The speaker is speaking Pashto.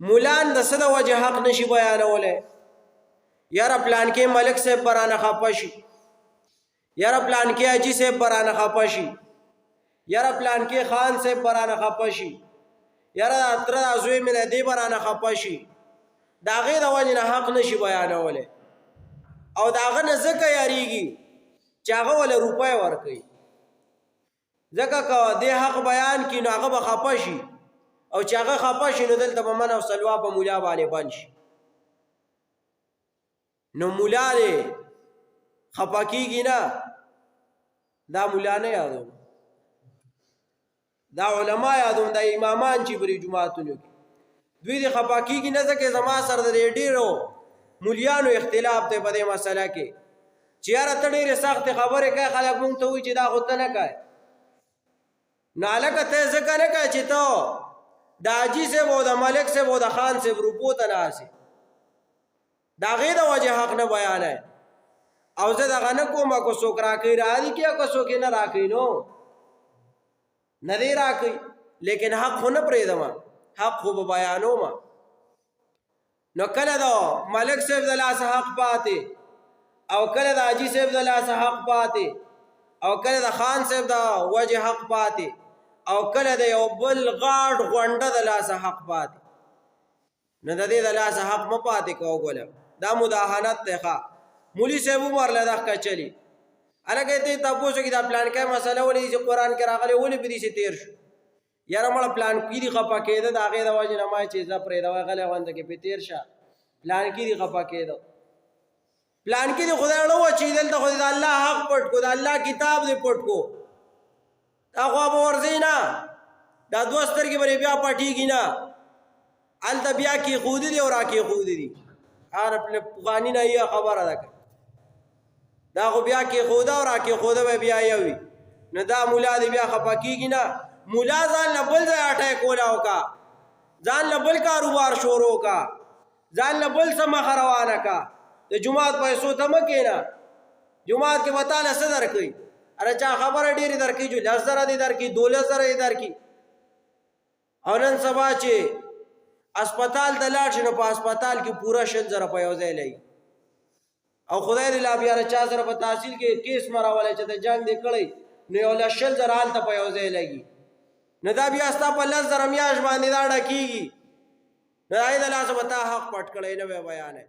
مولان د څه د وجه حق نشي بیانولی. یاره پلانکې ملک صاحب به رانه خفه شي، یاره پلانکې حاجي صاحب به رانه خفه شي، یاره پلانکې خان صاحب به رانه خفه شي، یاره د تره د زوی مې دی به رانه خفه شي. د هغې د وجې نه حق نشي بیانولی او د هغه نه ځکه یاریږي چې هغه ولې روپۍ ورکوي. ځکه که دې حق بیان کړي نو هغه به خفه شي او چې هغه خفه شي نو دلته به من او سلوا په مولا باندې بند شي. نو مولا دی خفه کېږي نه، دا مولا نه یادوم، دا علما یادوم، دا امامان چې پرې جوماتونو کې دوی دې خفه کېږي نه ځکه زما سره د ډېرو مولیانو اختلاف دی په دې مسله کې چې یاره ته ډېرې سختې خبرې کوې، خلک مونږ ته وایي چې دا خو ته نه کوې. نو هلکه ته یې ځکه نه کوې چې ته د حاجي صاحب او د ملک صاحب او د خان صاحب روپو ته ناستې، د هغې د وجې حق نه بیانوې. او زه دغه نه کوم که څوک راکوي راځي کې او که څوک یې نه راکوي نو نه دی راکوي، لیکن حق خو نه پرېږدم، حق خو به بیانوم. نو کله د ملک صاحب د لاسه حق پاتې او کله د حاجي صاحب د لاسه حق پاتې او کله د خان صاحب د وجې حق پاتې او کله د یو بل غاټ غونډه د لاسه حق پاتې. نو د دې د لاسه حق مه پاتې کوه ګوله، دا مداهنت دی. ښه مولي صاحب هم ورله دغه چلي هلکه ته یې تپوس وکړي دا پلانکی مسله ولې چې قرآن کې راغلی ولې په دې تیر شو. یاره مړه پلانکي دې خفه کېده د هغې د وجې نه ما چې زه پرېږدوی غلی غونده کې پې تېر شه، پلانکي دې خفه کېده، پلانکي دې خدای نه وه چې دلته خو د الله حق پټ کو، د الله کتاب دې پټ کو، دا خوا به ورځئ نه، دا دوه سترګې به بیا پټېږي نه، هلته بیا کېښودي دي او را کېښودي دي. هغه پخواني نه یې خبره ده، دا خو بیا کېښوده او را کېښوده به بیا یو وي. نو دا مولا دې بیا خفه کېږي نه، مولا ځان له بل ځای اټیک کولاو کا، ځان له بل کاروبار شروع کا، ځان له بل څه مخه روانه کا. د جومات پیسو ته مه کښېنه، جومات کې به تاله څه درکوي، اره چا خبره ډېرې درکوي چې 10,000 دې درکوي 12,000 دې درکوي. او نن سبا چې اسپتال ته لاړ شي نو په اسپتال کې پوره 100,000 په یو ځای لګي او خدای دې لا بیا چا سره په تحصیل کې کیس مراولی چې د جنګ دې کړی نو یو 100,000 هلته په یو ځای لګي. نو دا بیا ستا په 10,000 میاشت باندې دا ډکېږي، نو د هغې د لاسه به تا حق پټ کړی نه وی بیانوي.